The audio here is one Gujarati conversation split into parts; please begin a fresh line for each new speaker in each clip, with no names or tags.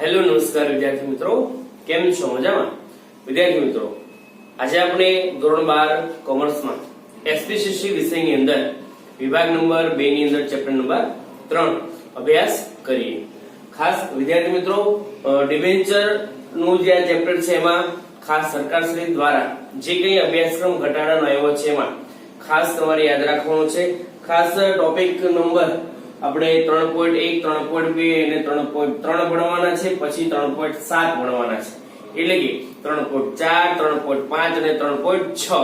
હેલો નમસ્કાર વિદ્યાર્થી મિત્રો, કેમ છો? મજામાં? વિદ્યાર્થી મિત્રો, આજે આપણે ધોરણ 12 કોમર્સમાં એસપીસીસી વિષયની અંદર વિભાગ નંબર 2 ની અંદર ચેપ્ટર નંબર 3 અભ્યાસ કરીએ. ખાસ વિદ્યાર્થી મિત્રો, ડિબેન્ચર નું જે આ ચેપ્ટર છે એમાં ખાસ સરકારશ્રી દ્વારા જે કંઈ અભ્યાસક્રમ ઘટાડવાનો આવ્યો છે એમાં ખાસ તમારે યાદ રાખવાનું છે. ખાસ ટોપિક નંબર આપણે 3.1, 3.2 અને 3.3 ભણવાના છે, પછી 3.7 ભણવાના છે. એટલે કે 3.4, 3.5 અને 3.6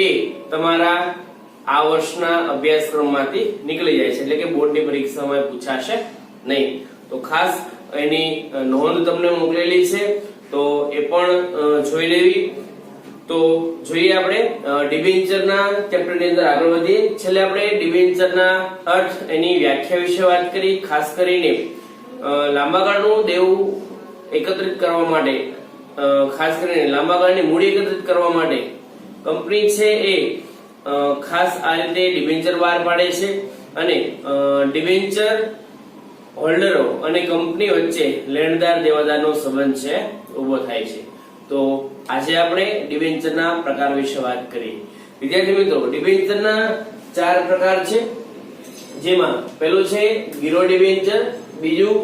એ તમારા આ વર્ષના અભ્યાસક્રમમાંથી નીકળી જાય છે, એટલે કે બોર્ડની પરીક્ષામાં પૂછાશે નહીં. તો ખાસ એની નોંધ તમને મોકલેલી છે, તો એ પણ જોઈ લેવી. તો જોઈએ આપણે ડિબેન્ચરના ચેપ્ટરની અંદર આગળ વધીએ. છેલ્લે આપણે ડિબેન્ચરના અર્થ, એની વ્યાખ્યા વિશે વાત કરી. ખાસ કરીને લાંબા ગાળનું દેવું એકત્રિત કરવા માટે, ખાસ કરીને લાંબા ગાળની મૂડી એકત્રિત કરવા માટે કંપની છે એ ખાસ આ રીતે ડિબેન્ચર બહાર પાડે છે, અને ડિબેન્ચર હોલ્ડરો અને કંપની વચ્ચે લેણદાર દેવાદારનો સંબંધ છે ઉભો થાય છે. તો આજે આપણે ડિબેન્ચરના પ્રકાર વિશે વાત કરીએ. વિદ્યાર્થી મિત્રો, ડિબેન્ચરના 4 પ્રકાર છે, જેમાં પહેલું છે ગીરો ડિબેન્ચર, બીજું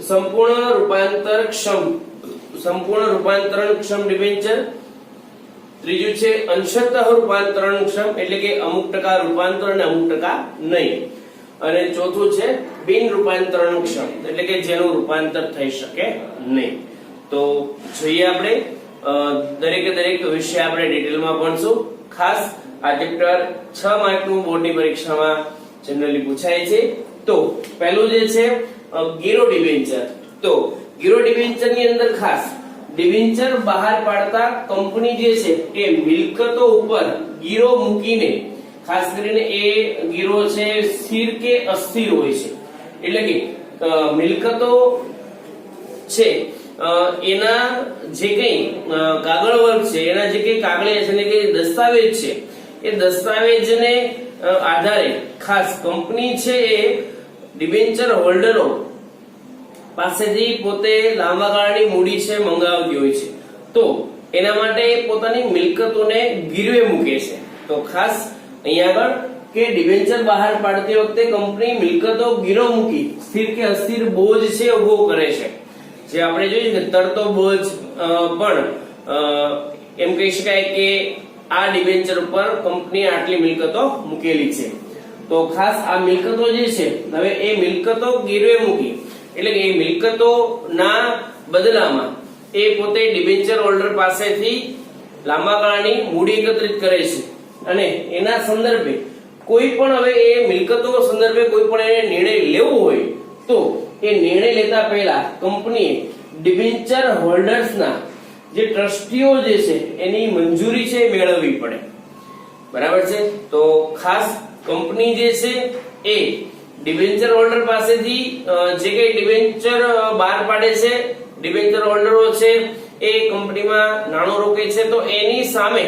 સંપૂર્ણ રૂપાંતરણક્ષમ ડિબેન્ચર, ત્રીજું છે અંશતઃ રૂપાંતરણક્ષમ એટલે કે અમુક ટકા રૂપાંતર અને અમુક ટકા નહીં, અને ચોથું છે બિન રૂપાંતરણક્ષમ એટલે કે જેનું રૂપાંતર થઈ શકે નહીં. તો જોઈએ આપણે દરેક વિષય આપણે ડિટેલમાં ભણશું. ખાસ આ ચેપ્ટર 6 માર્કનું બોર્ડની પરીક્ષામાં જનરલી પૂછાય છે. તો પહેલું જે છે ગીરો ડિબેન્ચર. તો ગીરો ડિબેન્ચરની અંદર ખાસ ડિબેન્ચર બહાર પાડતા કંપની જે છે એ મિલકતો ઉપર ગીરો મૂકીને, ખાસ કરીને એ ગીરો છે સ્થિર કે અસ્થિર હોય છે, એટલે કે મિલકતો છે એના જે કઈ કાગળ વર્ગ છે, એના જે કઈ કાગળિયા છે, કે દસ્તાવેજ છે, એ દસ્તાવેજને આધારે ખાસ કંપની છે એ ડિબેન્ચર હોલ્ડરો પાસેથી પોતે લાંબા ગાળાની મૂડી છે મંગાવતી હોય છે. તો એના માટે પોતાની મિલકતોને ગીરવે મૂકે છે. તો ખાસ અહીંયા આગળ કે ડિબેન્ચર બહાર પાડતી વખતે કંપની મિલકતો ગીરો મૂકી સ્થિર કે અસ્થિર બોજ છે ઉભો કરે છે. જે આપણે જોઈએ કે તરતો બોજ પણ એમ કહી શકાય કે આ ડિબેન્ચર ઉપર કંપની આટલી મિલકતો મૂકેલી છે. તો ખાસ આ મિલકતો જે છે, હવે એ મિલકતો ગીરવે મૂકી એટલે કે એ મિલકતોના બદલામાં એ પોતે ડિબેન્ચર હોલ્ડર પાસેથી લાંબા ગાળાની મૂડી એકત્રિત કરે છે, અને એના સંદર્ભે કોઈ પણ હવે એ મિલકતો સંદર્ભે કોઈ પણ એને નિર્ણય લેવો હોય તો એ નિર્ણય લેતા પહેલા કંપનીએ ડિબેન્ચર હોલ્ડર્સના જે ટ્રસ્ટીઓ જે છે એની મંજૂરી છે મેળવવી પડે. બરાબર છે? તો ખાસ કંપની જે છે એ ડિબેન્ચર હોલ્ડર પાસેથી જે કઈ ડિબેન્ચર બહાર પાડે છે, ડિબેન્ચર હોલ્ડરો છે એ કંપનીમાં નાણું રોકે છે, તો એની સામે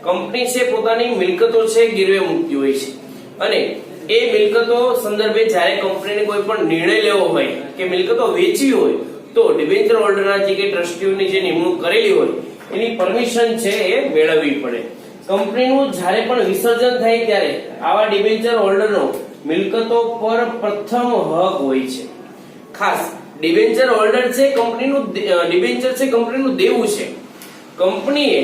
કંપની છે પોતાની મિલકતો છે ગીરવે મૂકતી હોય છે. અને એ મિલકતો સંદર્ભે જ્યારે કંપનીને કોઈ પણ નિર્ણય લેવો હોય કે મિલકતો વેચવી હોય, તો ડિબેન્ચર હોલ્ડરના જે કે ટ્રસ્ટીઓની જે નિમણૂક કરેલી હોય એની પરમિશન છે એ મેળવવી પડે. કંપનીનું જ્યારે પણ વિસર્જન થાય ત્યારે આવા ડિબેન્ચર હોલ્ડરનો મિલકતો પર પ્રથમ હક હોય છે. ખાસ ડિબેન્ચર હોલ્ડર છે કંપનીનું ડિબેન્ચર છે કંપનીનું દેવું છે. કંપનીએ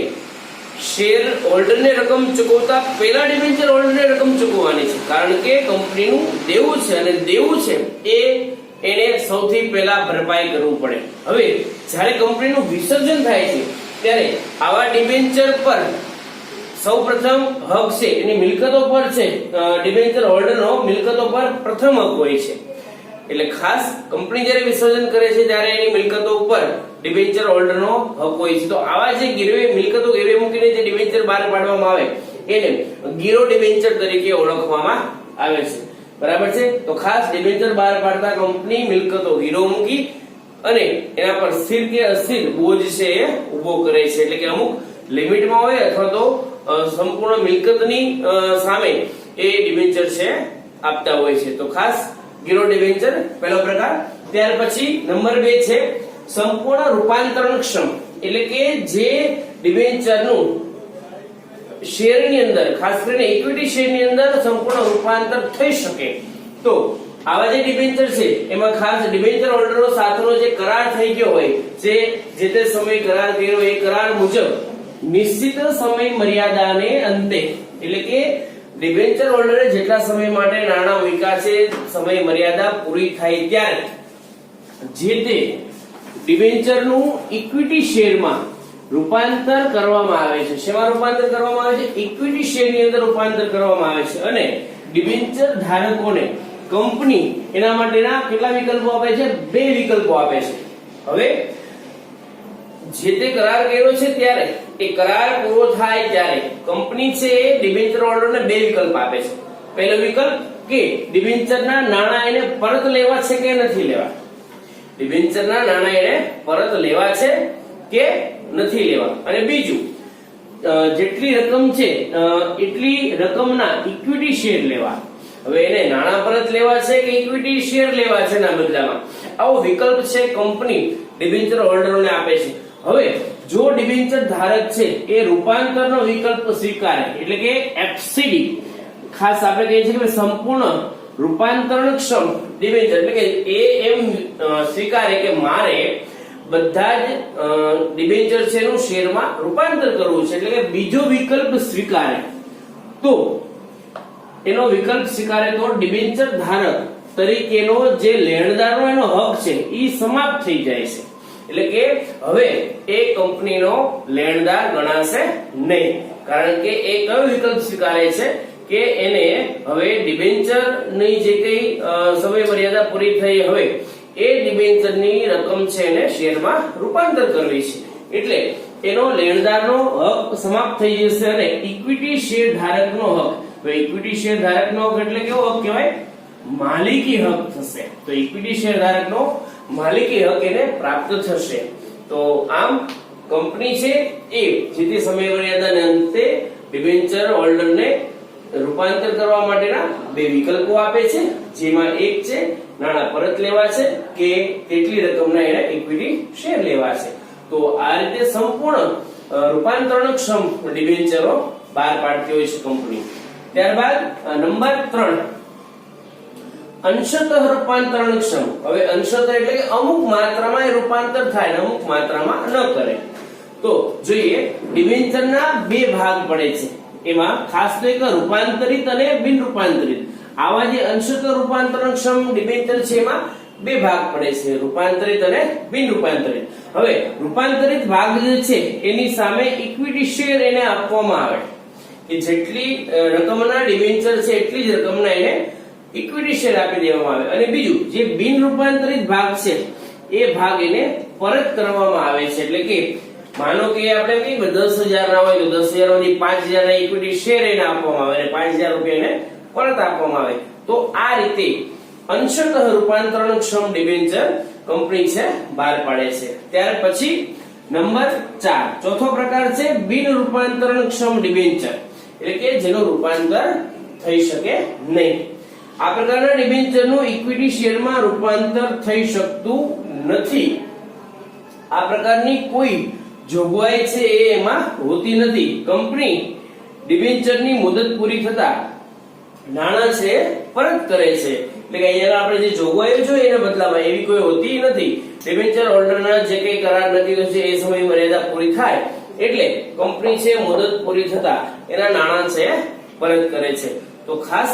શેર હોલ્ડરને રકમ ચૂકવતા પહેલા ડિબેન્ચર હોલ્ડરને રકમ ચૂકવવાની છે, કારણ કે કંપનીનું દેવું છે, અને દેવું છે એ એને સૌથી પહેલા ભરપાઈ કરવું પડે. હવે જ્યારે કંપનીનું વિસર્જન થાય છે ત્યારે આવા ડિબેન્ચર પર સૌપ્રથમ હક છે એની મિલકતો પર છે, ડિબેન્ચર હોલ્ડરનો મિલકતો પર પ્રથમ હક હોય છે. એટલે ખાસ કંપની જ્યારે વિસર્જન કરે છે ત્યારે એની મિલકતો ઉપર ડિબેન્ચર હોલ્ડરનો હક હોય છે. તો આવા જે મિલકતો ગીરવે મૂકીને જે ડિબેન્ચર બહાર પાડવામાં આવે એને ગીરો ડિબેન્ચર તરીકે ઓળખવામાં આવે છે. બરાબર છે? તો ખાસ ડિબેન્ચર બહાર પાડતા કંપની મિલકતો ગીરો મૂકી અને એના પર સ્થિર કે અસ્થિર બોજ છે એ ઉભો કરે છે, એટલે કે અમુક લિમિટમાં હોય અથવા તો સંપૂર્ણ મિલકતની સામે એ ડિબેન્ચર છે આપતા હોય છે. તો ખાસ ગીરો ડિબેન્ચર પહેલો પ્રકાર. ત્યાર પછી નંબર 2 છે સંપૂર્ણ રૂપાંતરણક્ષમ, એટલે કે જે ડિબેન્ચરનું શેરની અંદર, ખાસ કરીને ઇક્વિટી શેરની અંદર સંપૂર્ણ રૂપાંતર થઈ શકે. તો આવા જે ડિબેન્ચર છે એમાં ખાસ ડિબેન્ચર હોલ્ડરો સાથેનો જે કરાર થઈ ગયો હોય, જે તે સમય કરાર કર્યો એ કરાર મુજબ નિશ્ચિત સમય મર્યાદાને અંતે, એટલે કે ડિબેન્ચર હોલ્ડરે જેટલા સમય માટે નાણાં મૂક્યા છે સમય મર્યાદા પૂરી થાય ત્યારે જે તે ડિબેન્ચરનું ઇક્વિટી શેરમાં રૂપાંતર કરવામાં આવે છે. શેમાં રૂપાંતર કરવામાં આવે છે? ઇક્વિટી શેરની અંદર રૂપાંતર કરવામાં આવે છે. અને ડિબેન્ચર ધારકોને કંપની એના માટેના કેટલા વિકલ્પો આપે છે? 2 વિકલ્પો આપે છે. હવે જે તે કરાર કર્યો છે ત્યારે એ કરાર પૂરો થાય ત્યારે કંપની છે એ ડિબેન્ચર હોલ્ડરને 2 વિકલ્પ આપે છે. પહેલો વિકલ્પ કે ડિબેન્ચરના નાણાં એને પરત લેવા છે કે નથી લેવા. ડિબેન્ચરના નાણાં એને પરત લેવા છે કે નથી લેવા. અને બીજું, જેટલી રકમ છે એટલી રકમના ઇક્વિટી શેર લેવા. હવે એને નાણાં પરત લેવા છે કે ઇક્વિટી શેર લેવા છે ના બદલામાં, આવો વિકલ્પ છે કંપની ડિબેન્ચર હોલ્ડરોને આપે છે. હવે જો ડિબેન્ચર ધારક છે એ રૂપાંતરનો વિકલ્પ સ્વીકારે, એટલે કે એફસીડી, ખાસ આપણે કહીએ છીએ કે સંપૂર્ણ રૂપાંતરણક્ષમ ડિબેન્ચર, એટલે કે એ એમ સ્વીકારે કે મારે બધા જ ડિબેન્ચર છે એનું શેરમાં રૂપાંતર કરવું છે, એટલે કે બીજો વિકલ્પ સ્વીકારે, તો એનો વિકલ્પ સ્વીકારે તો ડિબેન્ચર ધારક તરીકેનો જે લેણદારનો એનો હક છે એ સમાપ્ત થઈ જાય છે. એટલે કે હવે એ કંપનીનો લેણદાર ગણાશે નહીં, કારણ કે એ કયો વિકલ્પ સ્વીકારે છે કે એને હવે ડિબેન્ચરની જે કઈ સમય મર્યાદા પૂરી થઈ, હવે એ ડિબેન્ચરની રકમ છે એને શેરમાં રૂપાંતર કરવી છે. એટલે એનો લેણદારનો હક સમાપ્ત થઈ જશે અને ઇક્વિટી શેર ધારકનો હક, હવે ઇક્વિટી શેર ધારકનો હક એટલે કેવો હક કહેવાય? માલિકી હક થશે. તો ઇક્વિટી શેર ધારકનો માલિકી હક એને પ્રાપ્ત થશે. તો આમ કંપની છે એ જે તે સમય મર્યાદાને અંતે ડિબેન્ચર હોલ્ડરને રૂપાંતર કરવા માટેના 2 વિકલ્પો આપે છે, જેમાં એક છે નાણાં પરત લેવા છે કે તેટલી રકમના એને ઇક્વિટી શેર લેવા છે. તો આ રીતે સંપૂર્ણ રૂપાંતરણક્ષમ ડિબેન્ચરો બહાર પાડતી હોય છે કંપની. ત્યારબાદ નંબર 3 અંશતઃ રૂપાંતરણક્ષમ. હવે અંશતઃ એટલે કે અમુક માત્રામાં એ રૂપાંતર થાય, અમુક માત્રામાં ન કરે. તો જોઈએ, ડિબેન્ચરના 2 ભાગ પડે છે. એમાં ખાસ તો એક રૂપાંતરિત અને બિન રૂપાંતરિત. આવા જે અંશતઃ રૂપાંતરણક્ષમ ડિબેન્ચર છે એમાં 2 ભાગ પડે છે, રૂપાંતરિત અને બિન રૂપાંતરિત. હવે રૂપાંતરિત ભાગ જે છે એની સામે ઇક્વિટી શેર એને આપવામાં આવે કે જેટલી રકમના ડિબેન્ચર છે એટલી જ રકમના એને ઇક્વિટી શેર આપી દેવામાં આવે. અને બીજું જે બિન રૂપાંતરિત ભાગ છે એ ભાગ એને પરત કરવામાં આવે છે. એટલે કે માનો કે આપણે કઈ 10,000 ના હોય તો 10,000 માંથી 5,000 ના ઇક્વિટી શેર એને આપવામાં આવે અને 5,000 રૂપિયા એને પરત આપવામાં આવે. તો આ રીતે અંશતઃ રૂપાંતરણક્ષમ ડિબેન્ચર કંપની છે બહાર પાડે છે. ત્યાર પછી નંબર 4 ચોથો પ્રકાર છે બિન રૂપાંતરણક્ષમ ડિબેન્ચર, એટલે કે જેનું રૂપાંતર થઈ શકે નહીં. આ પ્રકારના ડિબેન્ચરનું ઇક્વિટી શેરમાં રૂપાંતર થઈ શકતું નથી. આ પ્રકારની કોઈ જોગવાઈ છે એ એમાં હોતી નથી. કંપની ડિબેન્ચરની મુદત પૂરી થતા નાણાં છે પરત કરે છે. એટલે કે અહીંયા આપણે જે જોગવાઈઓ છે એના બદલામાં એવી કોઈ હોતી નથી. ડિબેન્ચર હોલ્ડરના જે કઈ કરાર નક્કી થશે એ સમય મર્યાદા પૂરી થાય એટલે કંપની છે મુદત પૂરી થતા એના નાણાં છે પરત કરે છે. તો ખાસ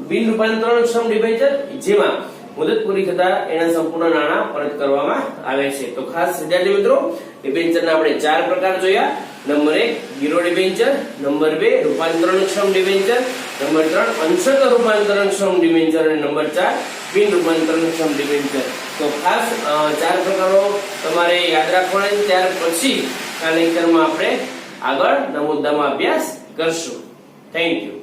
બિન રૂપાંતરણક્ષમ ડિબેન્ચર જેમાં મુદત પૂરી થતા એના સંપૂર્ણ નાણાં પરત કરવામાં આવે છે. તો ખાસ વિદ્યાર્થી મિત્રો, ડિબેન્ચરના આપણે 4 પ્રકાર જોયા. નંબર 1 ગીરો ડિબેન્ચર, નંબર 2 રૂપાંતરણક્ષમ ડિબેન્ચર, નંબર 3 અંશતઃ રૂપાંતરણક્ષમ ડિબેન્ચર અને નંબર 4 બિન રૂપાંતરણક્ષમ ડિબેન્ચર. તો ખાસ 4 પ્રકારો તમારે યાદ રાખવાના છે. ત્યાર પછી આ લેક્ચરમાં આપણે આગળના મુદ્દામાં અભ્યાસ કરશું. Thank you.